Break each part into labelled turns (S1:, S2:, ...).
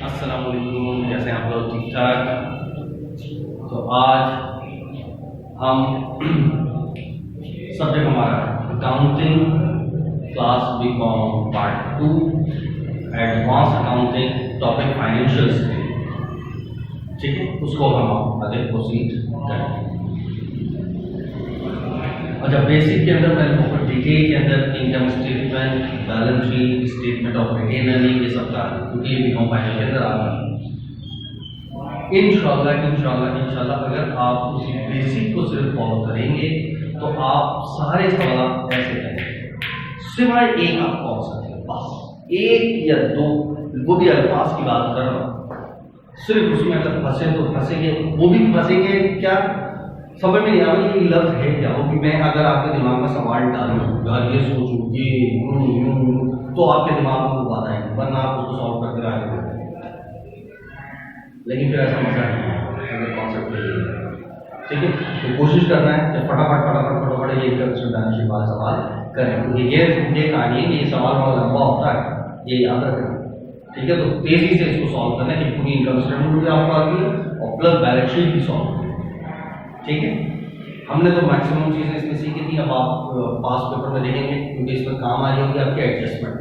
S1: अस्सलाम वालेकुम, कैसे हैं आप लोग? ठीक ठाक। तो आज हम सब्जेक्ट हमारा accounting class BCom part 2 advance accounting topic financial statement, ठीक है, उसको हम आगे प्रोसीड करेंगे। और जब बेसिक के अंदर मैंने ऊपर डिटेल के अंदर income statement, balance sheet, statement of retain earning, ये सब का क्योंकि ये बीकॉम फाइनेंस के अंदर आ रहा है। इंशाल्लाह अगर आप उसी बेसिक को सिर्फ फॉलो करेंगे तो आप सारे सवाल ऐसे करेंगे, सिवाय एक आप कौन सकते हैं, बस एक या दो, वो भी अल्फाज की बात कर रहा हूँ, सिर्फ उसमें अगर फंसे तो फंसेंगे, वो भी फंसेंगे क्या समझ में नहीं आ रहा ये लफ्ज है क्या हो कि मैं अगर आपके दिमाग में सवाल डालूं यार ये सोचूं ये तो आपके दिमाग में वो बात आएगी, वरना आप उसको सॉल्व करते आगे। लेकिन फिर ऐसा मजा नहीं है अगर कॉन्सेप्ट, ठीक है, तो कोशिश करना है कि फटाफट ये बैलेंस शीट वाला सवाल करें। तो ये कहानी है कि ये सवाल बड़ा लंबा होता है, ये याद रखना, ठीक है। तो तेजी से इसको सॉल्व करना है कि पूरी इनकम स्टेटमेंट भी आपको आती है और प्लस बैलेंस शीट भी सॉल्व, ठीक है। हमने तो मैक्सिमम चीज़ें इसमें सीखी थी, अब आप पास पेपर में देखेंगे क्योंकि इसमें काम आ रही होगी आपके एडजस्टमेंट,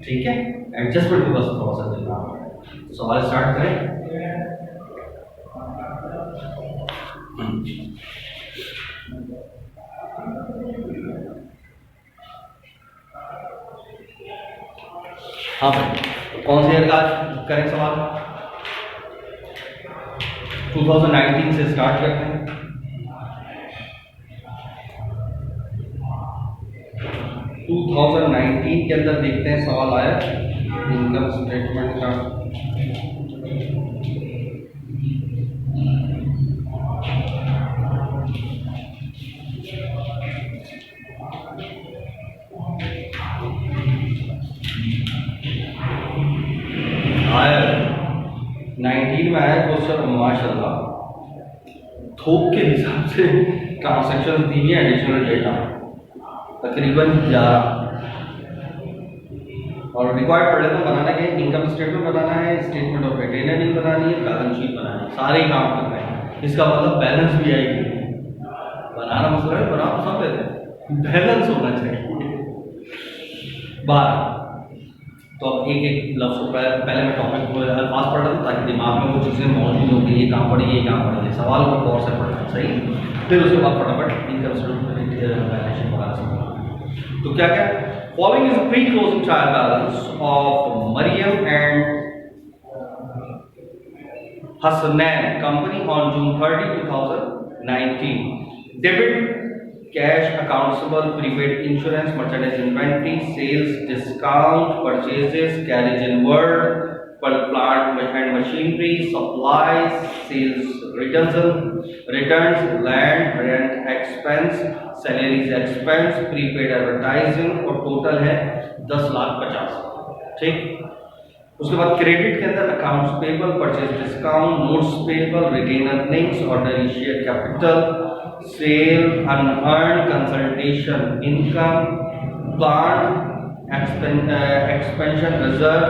S1: ठीक है। एडजस्टमेंट को बस थोड़ा सा देखना है। सवाल स्टार्ट करें। हाँ भाई, कौन से ईयर का करें सवाल? 2019 से स्टार्ट करते हैं। 2019 के अंदर देखते हैं सवाल आया इनकम स्टेटमेंट का। आया 19 में आया क्वेश्चन, माशाल्लाह थोक के हिसाब से ट्रांसैक्शन दी है, एडिशनल डेटा तकरीबन 11 और रिक्वायर्ड पड़े तो बनाना है, इनकम स्टेटमेंट बनाना है, स्टेटमेंट ऑफ रिटेन अर्निंग बनानी है, बैलेंस शीट बनानी है, सारे ही काम करना है। इसका मतलब बैलेंस भी आएगी, बनाना मसला है, बना सब देते हैं, बैलेंस होना चाहिए बाहर। तो अब एक एक लफ्ज़ को पहले मैं टॉपिक को अल्फाज पढ़ रहा हूँ ताकि दिमाग में वो चीज़ें मौजूद होंगी, ये काम पढ़िए, ये काम पढ़िए, सवाल को गौर से पढ़ना सही, फिर उसके बाद फटाफट इनकम स्टेटमेंट बैलेंस शीट बना सकते। तो क्या क्या following is pre closing trial balance of Maryam and Hasnain company on June 30, 2019। Debit cash, accountable, prepaid insurance, merchandise inventory, sales discount, purchases, carriage inward, plant and machinery, supplies, sales returns, land rent expense, salaries expense, prepaid advertising, और total है 10,50,000, ठीक। उसके बाद credit के अंदर accounts payable, purchase discount, notes payable, retain earnings, ordinary share capital, sale, unearned consultation income, plant expansion reserve,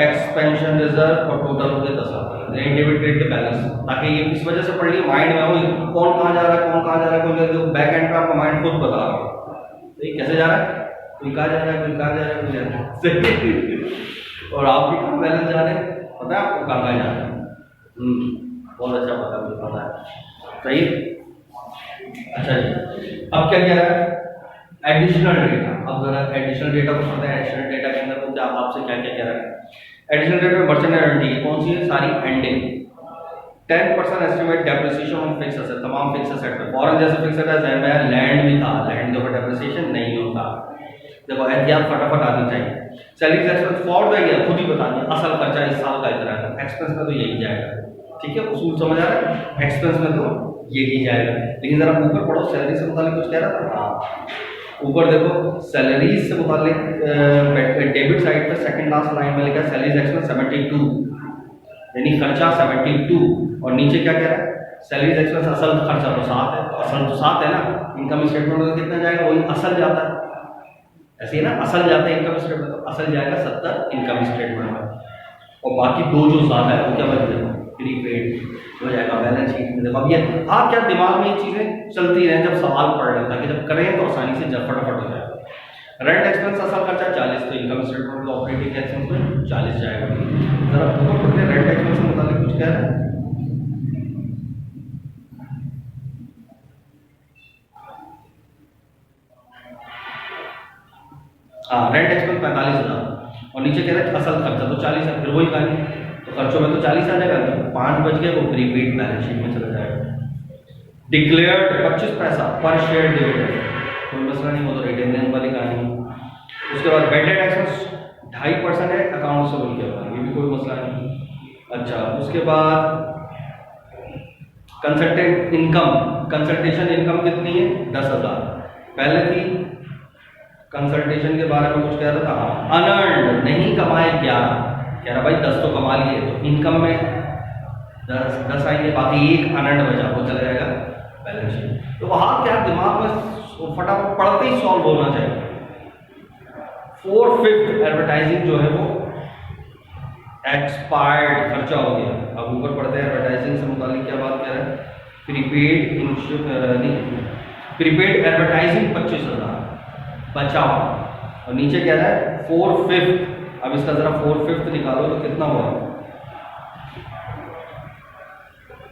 S1: expansion reserve, और total हो गए 10,000। डेबिट क्रेडिट बैलेंस, ताकि ये इस वजह से पढ़ लिया माइंड में हो कौन कहाँ जा रहा है, कौन कहाँ जा रहा है, कोई बैक एंड पे आपका माइंड खुद बता रहा है, तो कैसे जा रहा है, कोई कहाँ जा रहा है, कोई कहाँ जा रहा है, कोई जा रहा है और आप भी कहाँ बैलेंस जा रहे हैं, पता है आपको कहाँ जा रहे हैं? बहुत अच्छा पता है, सही। अच्छा जी, अब क्या कह रहा है? Additional data. अब जरा एडिशनल डेटा को पढ़ते हैं। एडिशनल डेटा के अंदर मुझे आपसे क्या क्या कह रहा है? एडिशनल डेटा में मर्चेंडाइज इन्वेंट्री कौन सी है? सारी ending. 10% estimate depreciation on fix asset, तमाम फिक्स एसेट पे। फॉरेन जैसे फिक्स एसेट है, लैंड भी था, लैंड के ऊपर डेप्रिसिएशन नहीं होता। देखो एहतियात फटाफट आनी चाहिए। Salaries expense for the year, खुद ही बता दिया, असल खर्चा इस साल का इतना है, एक्सपेंस में तो यही जाएगा, ठीक है, उसूल समझ आ रहा है, एक्सपेंस में तो यही जाएगा। लेकिन जरा ऊपर पढ़ो, सैलरी से मुतालिक कुछ कह रहा था। हाँ, ऊपर देखो सैलरीज से मुतालिक डेबिट साइड पे सेकंड लास्ट लाइन में लिखा है सैलरीज एक्सपेंस 72, यानी खर्चा 72, और नीचे क्या कह रहा है? सैलरीज एक्सपेंस असल खर्चा तो 7 है, तो असल तो 7 है ना, इनकम स्टेटमेंट में कितना जाएगा, वही असल जाता है, ऐसे ही ना, असल जाता है इनकम स्टेटमेंट, तो असल जाएगा 70 इनकम स्टेटमेंट में, और बाकी दो जो ज़्यादा है वो क्या बच जाएगा, प्रीपेड हो जाएगा बैलेंस शीट में। देखो अब ये आप क्या दिमाग में ये चीज़ें चलती रहें जब सवाल पढ़ लें, ताकि जब करें तो आसानी से फटाफट हो जाए। रेंट एक्सपेंस असल खर्चा 40, तो इनकम स्टेटमेंट में ऑपरेटिंग एक्सपेंस में 40 जाएगा। जरा ऊपर पढ़ते रेंट एक्सपेंस से मुताबिक कुछ कह रहा है। हाँ, रेंट एक्सपेंस 45,000 और नीचे कह रहा है असल खर्चा तो 40 है, फिर वही कहानी, तो खर्चों में तो 40 आ जाएगा, तो 5 बच गए वो प्रीपेड बैलेंस शीट में चला जाएगा। डिक्लेयर्ड 25 पैसा पर शेयर डिविडेंड, कोई मसला नहीं, वो तो रिटेन वाली कहानी। उसके बाद वेटेड एक्सपेंस 2.5% है, अकाउंट से बोल के होगा, ये भी कोई मसला नहीं। अच्छा, उसके बाद कंसल्टेंट इनकम, कंसल्टेशन इनकम कितनी है, 10,000 पहले थी। कंसल्टेशन के बारे में कुछ कह रहा था, अनअर्न्ड नहीं कमाए 11, कह रहा भाई 10 तो कमा लिए, तो इनकम में 10 आएंगे, बाकी एक अनअर्न्ड बचा वो चला जाएगा बैलेंस शीट। तो वहाँ क्या दिमाग में फटाफट पढ़ते ही सॉल्व होना चाहिए। 4/5 एडवर्टाइजिंग जो है वो एक्सपायर्ड खर्चा हो गया। अब ऊपर पढ़ते हैं एडवर्टाइजिंग से मुतालिक क्या बात कह रहा है, प्रीपेड एडवर्टाइजिंग 25,000 बचाओ, और नीचे कह रहा है 4/5। अब इसका जरा 4/5 निकालो तो कितना हुआ,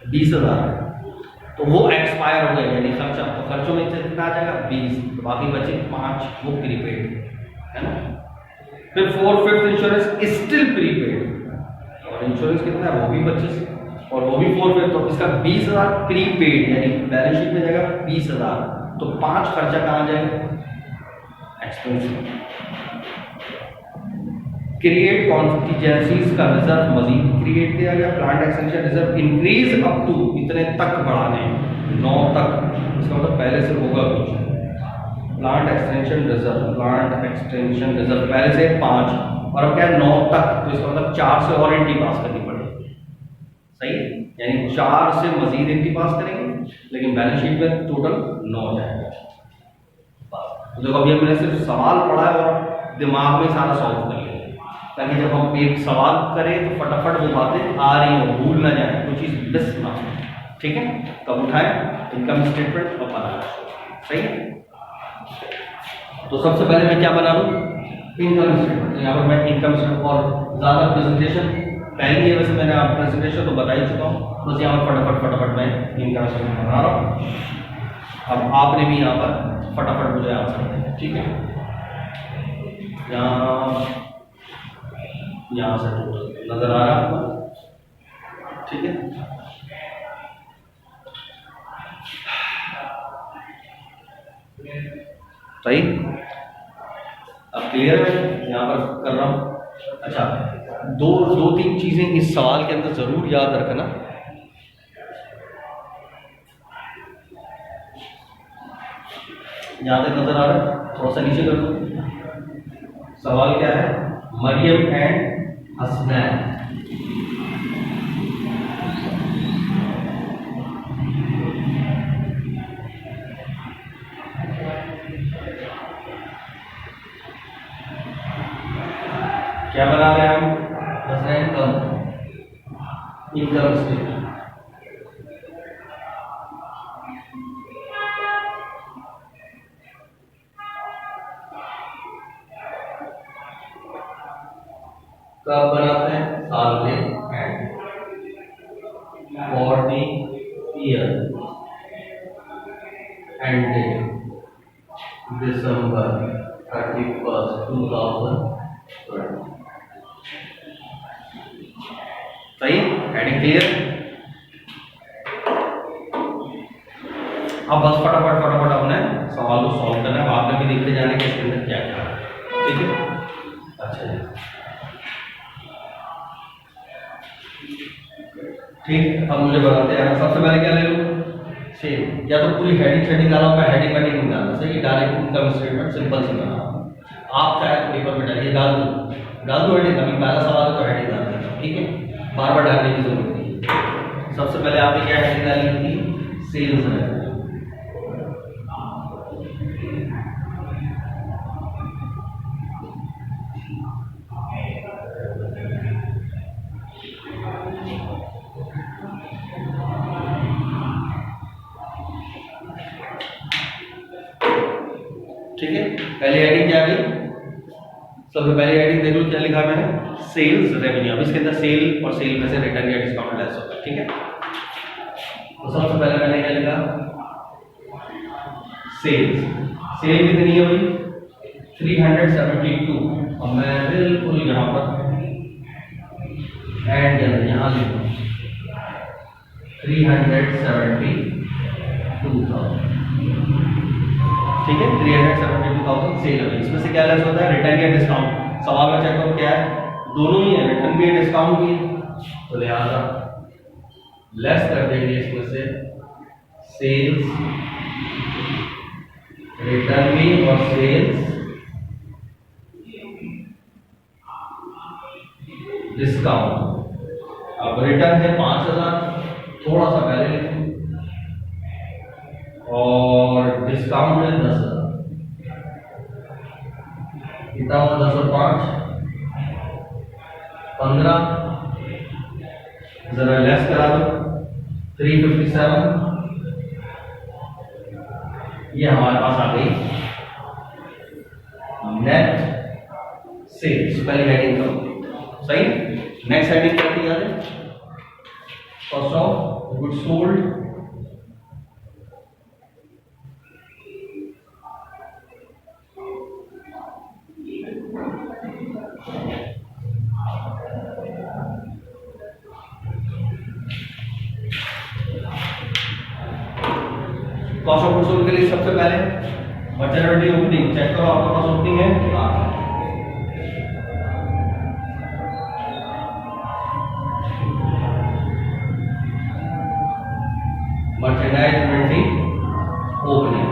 S1: 20,000, तो वो एक्सपायर हो गया यानी खर्चा, तो खर्चों में कितना आ जाएगा 20, तो बाकी बचे 5 वो प्रीपेड है ना। फिर 4/5 इंश्योरेंस स्टिल प्रीपेड, और इंश्योरेंस कितना है वो भी 25 और वो भी 4/5, तो इसका 20,000 प्रीपेड यानी बैलेंस शीट में जाएगा 20,000, तो 5 खर्चा कहाँ जाएगा एक्सपेंस। क्रिएट कॉन्टिजेंसीज का रिजर्व मजीद क्रिएट किया गया, plant extension reserve increase up to इतने तक बढ़ाने 9 तक, इसका मतलब पहले से होगा कुछ। प्लांट एक्सटेंशन रिजर्व पहले से 5 और अब क्या है 9 तक, तो इसका मतलब 4 से और एंट्री पास करनी पड़ेगी, सही है, यानी 4 से मजीद एंट्री पास करेंगे, लेकिन बैलेंस शीट में टोटल 9 जाएगा। तो देखो अभी हमने सिर्फ सवाल पढ़ा है और दिमाग में सारा सॉल्व कर लिया, ताकि जब हम एक सवाल करें तो फटाफट वो बातें आ रही हो, भूल ना जाए, कोई चीज़ मिस ना हो, ठीक है। कब उठाएं इनकम स्टेटमेंट और बनाना, सही है। तो सबसे पहले मैं क्या बना लूँ, इनकम स्टेटमेंट। तो यहाँ पर मैं इनकम स्टेटमेंट, और ज़्यादा प्रेजेंटेशन पहली है, वैसे मैंने आप प्रेजेंटेशन तो बता ही चुका हूँ, बस यहाँ पर फटाफट मैं इनकम स्टेटमेंट बना रहा हूँ। अब आपने भी यहाँ पर फटाफट मुझे आंसर देना, ठीक है। यहाँ से टोटल नजर आ रहा है आपको, ठीक है। सही, अब क्लियर है, यहाँ पर कर रहा हूँ। अच्छा, दो तीन चीजें इस सवाल के अंदर जरूर याद रखना। यहाँ तक नजर आ रहा है, थोड़ा सा नीचे कर दो। सवाल क्या है, मरियम एंड हसनैन, क्या बना रहे हैं हम, हसनैन कम इनकम स्टेटमेंट। कब बनाते हैं, साल के and, for the year ended December 31st, 2020। सही, हेडिंग क्लियर। अब बस फटाफट अपने सवाल को सॉल्व करना है, आपने भी देखते जाने के इसके अंदर क्या क्या है, ठीक है। अच्छा जी, ठीक, अब मुझे बताते हैं सबसे पहले क्या ले लूँ, सेम, या तो पूरी हेडिंग डाला, मैं हेडिंग नहीं डालना, सही, डायरेक्ट इनकम स्टेटमेंट सिंपल सी बना। आप चाहे तो पेपर में डालिए, डाल दो हेडिंग, अभी पहला सवाल है तो हेडिंग डाल देना, ठीक है, बार बार डालने की जरूरत नहीं है। सबसे पहले आपने क्या हेडिंग डाली थी, सेल्स रेवेन्यू। ठीक है, पहली हेडिंग क्या गई, सबसे पहली हेडिंग देख लो क्या लिखा मैंने, सेल्स रेवेन्यू। अब इसके अंदर सेल और सेल में से रिटर्न या डिस्काउंट लेस होता है, ठीक है। तो सबसे पहले मैंने क्या लिखा, सेल्स, सेल कितनी है भाई 372। अब मैं बिल्कुल यहाँ पर एंड के अंदर यहाँ लिखूँ 372,000, ठीक है, 372,000 सेल है। इसमें से क्या लेस होता है, रिटर्न या डिस्काउंट। सवाल में चेक करो क्या है, दोनों ही है, रिटर्न भी है डिस्काउंट भी है, तो लिहाजा लेस कर देंगे इसमें से सेल्स, रिटर्न भी और सेल्स, डिस्काउंट। अब रिटर्न है 5,000, थोड़ा सा पहले लिखूं, और डिस्काउंट है 10,000। कितना हुआ 10 और 5 15, जरा लेस करा दो 357। ये हमारे पास आ गई नेट सेल्स, पहली हेडिंग करो सही। नेक्स्ट हेडिंग क्या थी याद है, cost of goods sold, cost of goods sold के लिए सबसे पहले मर्चेंडाइज ओपनिंग चेक करो, आपके पास ओपनिंग है, मर्चेंडाइज इन्वेंटरी ओपनिंग।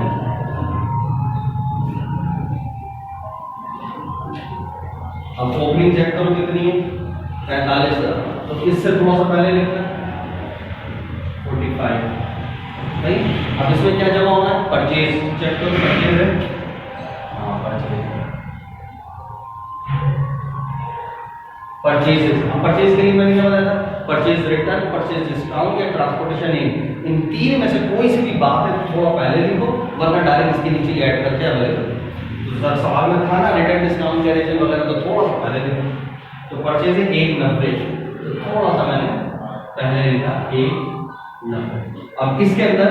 S1: अब ओपनिंग चेक करो कितनी है 45,000, तो इससे थोड़ा सा पहले लिखना 45 भाई। अब इसमें क्या जमा होना है, परचेज चेक करो, परचेज है, हाँ परचेज, परचेज। अब परचेज के लिए मैंने क्या बताया था, परचेज रिटर्न, परचेज डिस्काउंट या ट्रांसपोर्टेशन इन तीन में से कोई सी भी बात है थोड़ा पहले लिखो, वरना डायरेक्ट इसके नीचे ऐड करके अवेलेबल। तो सर सवाल में था ना रिटर्न डिस्काउंट कैरेजन वगैरह, तो थोड़ा सा पहले लिखो। तो परचेज है 190, तो थोड़ा सा मैंने पहले लिखा 190। अब इसके अंदर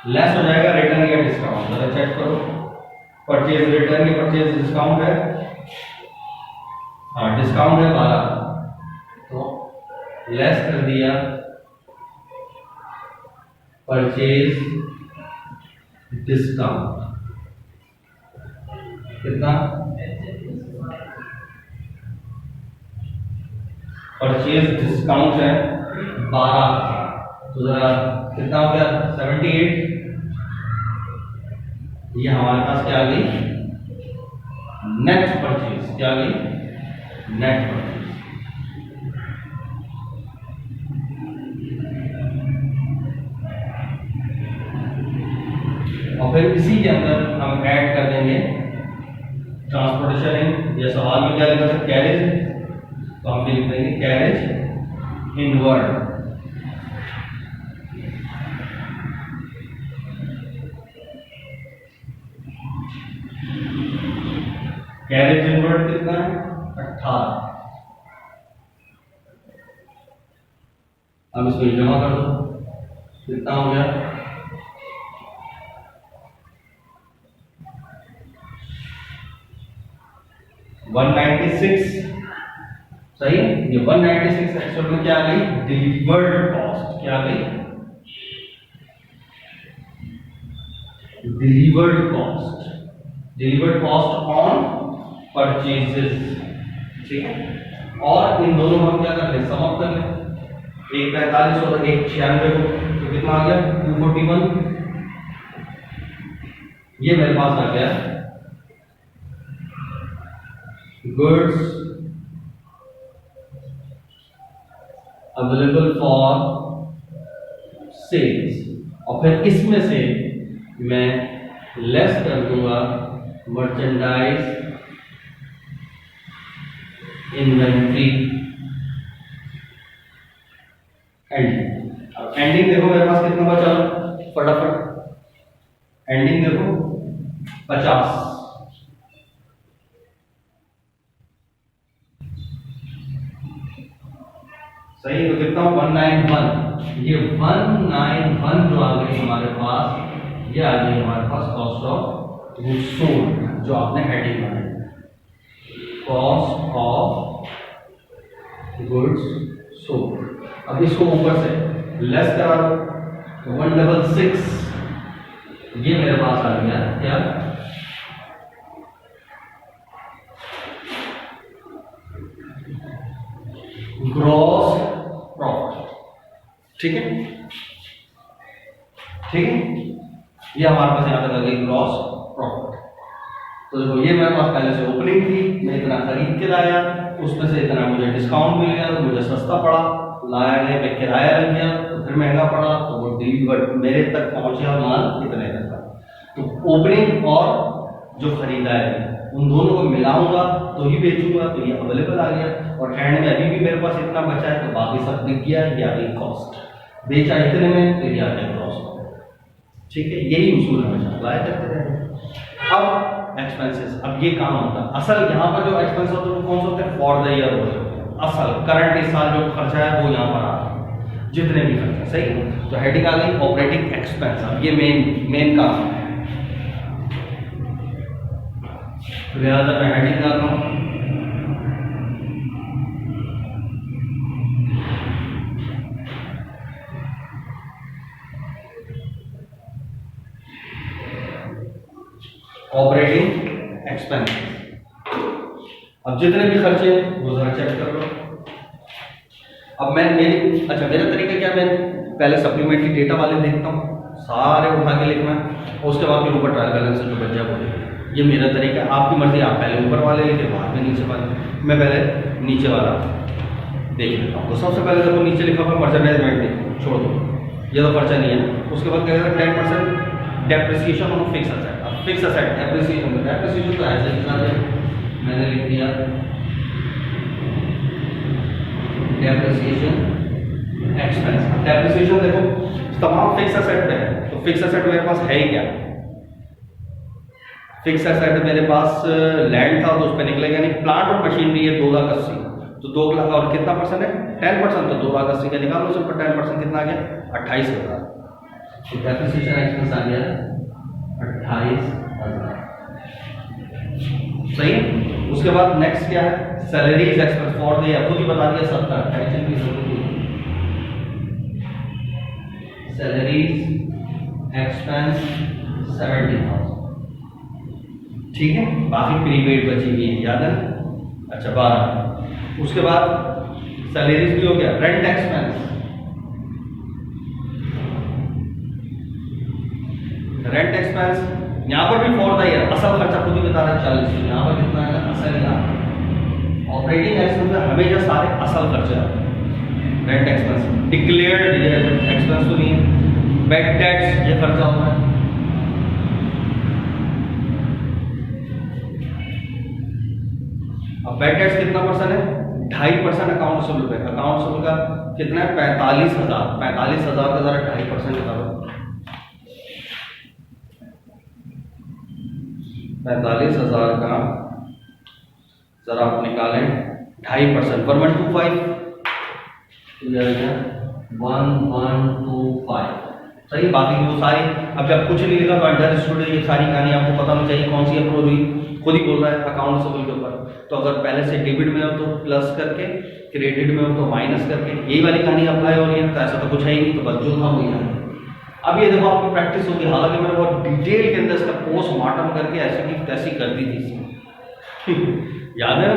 S1: लेस हो जाएगा रिटर्न या डिस्काउंट, जरा चेक करो, परचेज रिटर्न या परचेज डिस्काउंट है, हाँ डिस्काउंट है 12, तो लेस कर दिया परचेज डिस्काउंट, कितना, परचेज डिस्काउंट है 12, तो जरा कितना हो गया 78। ये हमारे पास क्या आ गई, नेट परचेज, क्या आ गई, नेट परचेज। और फिर इसी के अंदर हम ऐड कर देंगे ट्रांसपोर्टेशन। या सवाल में क्या लिखा था, कैरेज, तो हम लिख देंगे कैरेज इनवर्ड, कैरेज इनवर्ड कितना है 18। अब इसको जमा कर दो, कितना हो गया 196, सही। ये 196 एक्चुअल में क्या आ गई, डिलीवर्ड कॉस्ट, क्या आ गई, delivered cost, delivered cost on purchases, ठीक है। और इन दोनों में हम क्या कर ले, सम अप कर ले, एक 45 और एक 96 को, तो कितना आ गया 241। ये मेरे पास आ गया गुड्स अवेलेबल फॉर सेल्स, और फिर इसमें से मैं लेस कर दूंगा मर्चेंडाइज इन्वेंट्री एंडिंग। अब एंडिंग देखो मेरे पास कितना बचा, फटाफट एंडिंग देखो 50। सही, तो कितना 191। ये 191 जो आ गई हमारे पास, ये आ गई हमारे पास कॉस्ट ऑफ गुड्स सोल्ड, जो आपने हेडिंग बनाई, कॉस्ट ऑफ गुड्स सोल्ड। अब इसको ऊपर से लेस करा दो, तो 166 ये मेरे पास आ गया क्या, ग्रॉस प्रॉफिट। ठीक है, ठीक है, ये हमारे पास यहां तक आ गई ग्रॉस प्रॉफिट। तो देखो ये मेरे पास पहले से ओपनिंग थी, मैं इतना खरीद के लाया, उसमें से इतना मुझे डिस्काउंट मिल गया तो मुझे सस्ता पड़ा, लाया गया पे किराया लग गया तो फिर महंगा पड़ा, तो वो डिलीवर मेरे तक पहुंचा माल इतने तक का। तो ओपनिंग और जो खरीदा है उन दोनों को मिलाऊंगा तो ही बेचूंगा, तो ये अवेलेबल आ गया, और हैंड में अभी भी मेरे पास इतना बचा है, तो बाकी सब बिक गया, ये आ गई कॉस्ट, बेचा इतने में तो ये आ गया ग्रॉस। ठीक है, यही उसूल हमेशा अप्लाई करते रहे। अब एक्सपेंसेस, अब ये काम होता है असल यहाँ पर जो एक्सपेंस होते हैं वो कौन से होते हैं, फॉर द ईयर होते हैं, असल करंट इस साल जो खर्चा है वो यहाँ पर आ रहा है, जितने भी खर्चा। सही है, तो हेडिंग आ गई ऑपरेटिंग एक्सपेंस। अब ये मेन काम है, लिहाजा मैं हेडिंग डालता हूँ ऑपरेटिंग एक्सपेंस। अब जितने भी खर्चे हैं वो जरा चेक कर लो। अब मैं मेरा तरीका क्या, मैं पहले सप्लीमेंट्री डेटा वाले देखता हूँ, सारे उठा के लिखना है, और उसके बाद फिर ऊपर ट्रायल बैलेंस से जो बच जाए वो, ये मेरा तरीका है। आपकी मर्जी, आप पहले ऊपर वाले लिखे बाद में नीचे वाले, मैं पहले नीचे वाला देख लेता हूँ। तो सबसे पहले देखो नीचे लिखा हुआ मर्चेंडाइज छोड़ दो, ये तो खर्चा नहीं है। उसके बाद क्या कहता है 10% डेप्रिसिएशन ऑन फिक्स असेट। अब फिक्स असेट डेप्रिसिएशन तो ऐसे लिखना है, मैंने लिख दिया डेप्रिसिएशन एक्सपेंस। डेप्रिसिएशन देखो तमाम फिक्स असेट पे है, तो फिक्स असेट मेरे पास है ही क्या, फिक्स असेट मेरे पास लैंड था तो उस पर निकलेगा नहीं, प्लांट और मशीनरी है 2,80,000, तो 2 लाख और कितना परसेंट है 10%, तो 2,80,000 का निकालो, उस पर 10% कितना आ गया 28,000। तो डेप्रिसिएशन एक्सपेंस आ गया 28,000। सही है। उसके बाद नेक्स्ट क्या है, salaries expense for the year, खुद ही बता दिया 70, टेंशन की जरूरत नहीं। Salaries expense 70,000। ठीक है, बाकी प्रीपेड बची हुई है, याद है। अच्छा 12। उसके बाद सैलरीज भी हो गया, रेंट एक्सपेंस, रेंट एक्सपेंस यहाँ पर भी फॉर द ईयर, असल खर्चा खुद ही बता रहा है 40, यहाँ पर कितना है असल का। ऑपरेटिंग एक्सपेंस में हमेशा सारे असल खर्चे आते हैं, रेंट एक्सपेंस, डिक्लेयर्ड एक्सपेंस तो नहीं है, बैड टैक्स ये खर्चा होता है। अब बैड टैक्स कितना परसेंट है, 2.5% अकाउंट्स पे, अकाउंट्स का कितना है 45,000, 45,000 का जरा 2.5% बता दो, 45,000 का जरा आप निकालें 2.5%, 1125 1125। सही, बाकी वो सारी, अब जब कुछ नहीं लिखा तो अंडर स्टूडेंट ये सारी कहानी आपको पता होनी चाहिए कौन सी अप्रोच हुई, खुद ही बोल रहा है अकाउंट के ऊपर। तो अगर पहले से डेबिट में हो तो प्लस करके, क्रेडिट में हो तो माइनस करके, यही वाली कहानी अप्लाई हो रही है। तो ऐसा तो कुछ है ही नहीं, तो बस जो था वही है। अब ये देखो आपकी प्रैक्टिस होगी, हालांकि मैंने बहुत डिटेल के अंदर इसका पोस्टमार्टम करके ऐसी की तैसी कर दी थी याद है।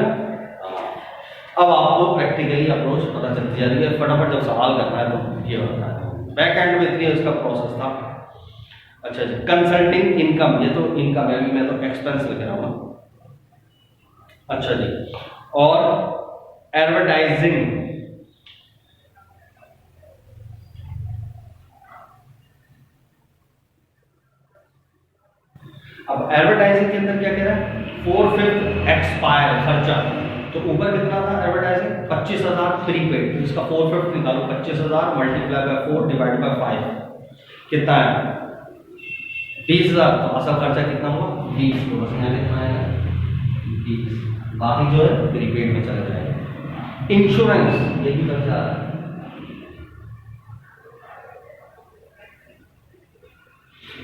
S1: अब आपको प्रैक्टिकली अप्रोच पता चलती जा रही है, फटाफट जब सवाल करना है तो ये होता है। बैक एंड में इतनी इसका प्रोसेस था। अच्छा जी, कंसल्टिंग इनकम, ये तो इनकम है, मैं तो एक्सपेंस लिख रहा हूँ। अच्छा जी, और एडवर्टाइजिंग, अब एडवर्टाइजिंग के अंदर क्या कह रहा है, 4/5 एक्सपायर खर्चा, तो ऊपर कितना था एडवर्टाइजिंग 25,000 प्रीपेड, तो इसका 4/5 निकालो, 25,000 × 4 / 5 कितना है 20,000, तो असल खर्चा कितना हुआ 20, तो बस यहाँ लिखना है 20, बाकी जो है प्रीपेड में चला जाएगा। इंश्योरेंस ये भी खर्चा आ रहा है,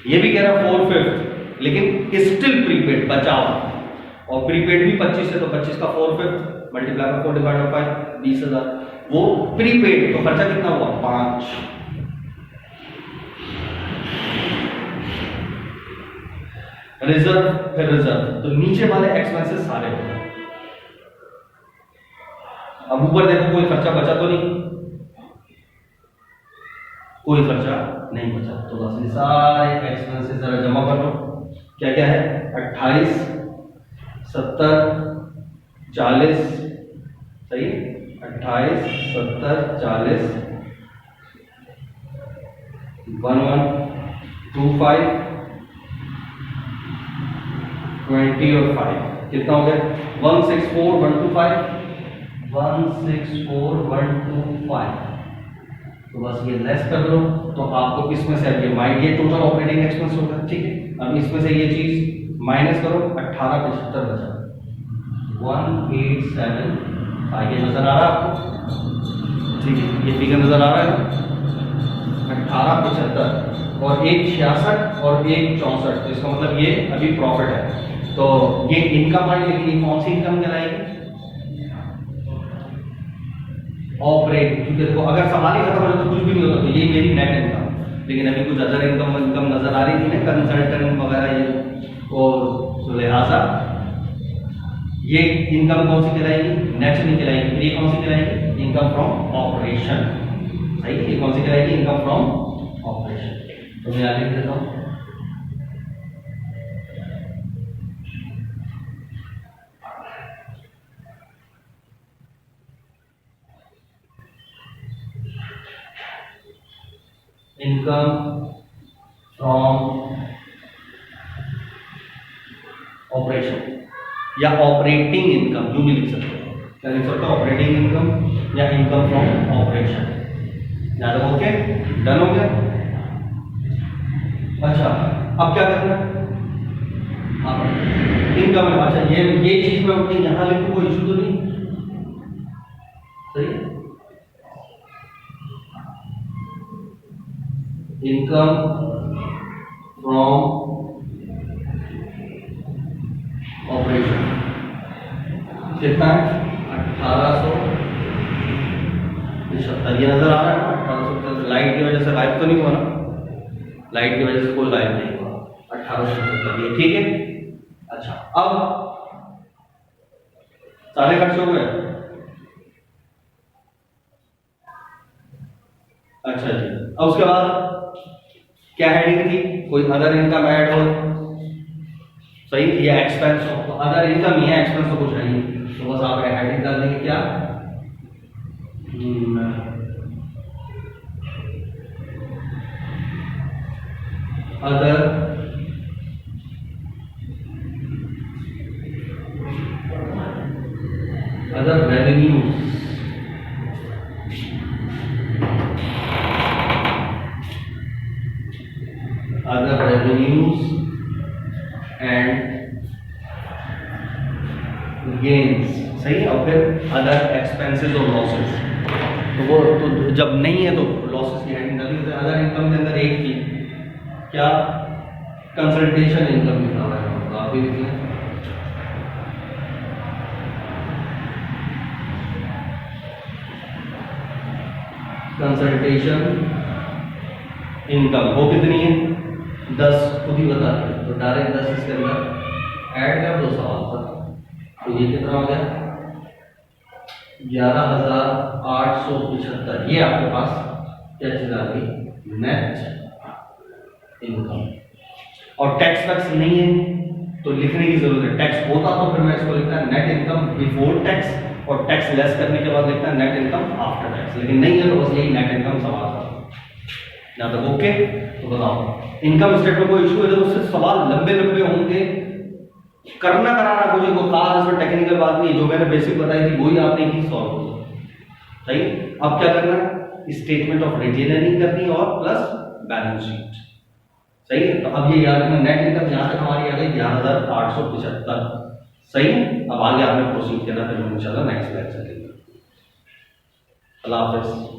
S1: ये भी कह रहा 4/5, लेकिन स्टिल प्रीपेड बचा हुआ, और प्रीपेड भी 25 है, तो 25 का 4/5 मल्टीप्लाई बाय 4 डिवाइड बाय 5, 20,000 वो प्रीपेड, तो खर्चा कितना हुआ 5। रिजर्व, फिर रिजर्व, तो नीचे वाले एक्सपेंसेस सारे हो गए। अब ऊपर देखो कोई खर्चा बचा तो नहीं, कोई खर्चा नहीं बचा, तो बस ये सारे एक्सपेंसेस जरा जमा कर लो। क्या क्या है 28, 70, 40, सही 28, 70, 40, 1125, 20 और 5 कितना हो गया 164,125, 164,125, तो बस ये लेस कर दो, तो आपको इसमें से अब ये टोटल ऑपरेटिंग एक्सपेंस होगा, ठीक है। अब इसमें से ये चीज माइनस करो, 1875 बचा, 1875, ये नजर आ रहा है आपको, ठीक है, ये फिगर नजर आ रहा है 1875, और एक 66 और एक 64, तो इसका मतलब ये अभी प्रॉफिट है, तो ये इनकम है, लेकिन ये कौन सी इनकम कहलाएगी ऑपरेट, क्योंकि देखो अगर सामान ही खत्म हो जाए तो कुछ भी नहीं होता, तो ये मेरी नेट इनकम, लेकिन अभी कुछ अदर इनकम नजर आ रही थी ना, कंसल्टेंट वगैरह ये, और तो लिहाजा ये इनकम कौन सी कहलाएगी नेट नहीं कहलाएगी, ये कौन सी कहलाएगी इनकम फ्रॉम ऑपरेशन, सही, ये कौन सी कहलाएगी इनकम फ्रॉम ऑपरेशन, तो मैं यहाँ लिख देता हूँ इनकम फ्रॉम ऑपरेशन, या ऑपरेटिंग इनकम, जो भी लिख सकते हो, क्या लिख सकते हो ऑपरेटिंग इनकम या इनकम फ्रॉम ऑपरेशन, याद है, ओके डन हो गया। अच्छा अब क्या करना है, इनकम है, अच्छा ये चीज में अपनी यहां लिखूं, कोई इशू तो नहीं, सही, इनकम फ्रॉम ऑपरेशन कितना है 1875, ये नजर आ रहा है ना 1875, लाइट की वजह से गायब तो नहीं हुआ ना, लाइट की वजह से कोई गायब नहीं हुआ, 1875 ये ठीक है। अच्छा अब सारे खर्च हो गए, अच्छा जी, अब उसके बाद क्या हेडिंग थी, कोई अदर इनकम ऐड हो, सही, ये एक्सपेंस हो, तो अदर इनकम ही है, एक्सपेंस तो कुछ नहीं, तो बस आप हेडिंग डाल देंगे क्या other revenues, other revenues and gains, सही है, और फिर अदर एक्सपेंसेस और लॉसेस, तो वो तो जब नहीं है तो लॉसेस की हेडिंग डाली, अदर इनकम के अंदर एक थी क्या कंसल्टेशन इनकम लिखा हुआ है, तो आप भी लिख लें कंसल्टेशन इनकम, वो कितनी है 10, खुद ही बता दें, तो डायरेक्ट 10 इसके अंदर ऐड कर दो सवाल पर, तो ये कितना हो गया 11,875, ये आपके पास क्या चीज आ गई नेट इनकम, और टैक्स वैक्स नहीं है तो लिखने की जरूरत है, टैक्स होता तो फिर मैं इसको लिखता है नेट इनकम बिफोर टैक्स, और टैक्स लेस करने के बाद लिखता है नेट इनकम आफ्टर टैक्स, लेकिन नहीं है तो बस यही नेट इनकम सवाल था, यहाँ तक ओके। तो बताओ इनकम स्टेटमेंट कोई इशू है तो उससे सवाल लंबे लंबे होंगे, करना कराना मुझे कोई खास इसमें टेक्निकल बात नहीं, जो मैंने बेसिक बताई थी वही आपने ही सॉल्व होगा, सही। अब क्या करना है स्टेटमेंट ऑफ रिटेन अर्निंग करनी और प्लस बैलेंस शीट, सही है। तो अब ये याद रखना, नेट इनकम यहाँ तक हमारी आ गई 11,875। सही है। अब आगे आपने प्रोसीड करना, फिर हम इंशाल्लाह नेक्स्ट लेक्चर करेंगे। अल्लाह हाफिज़।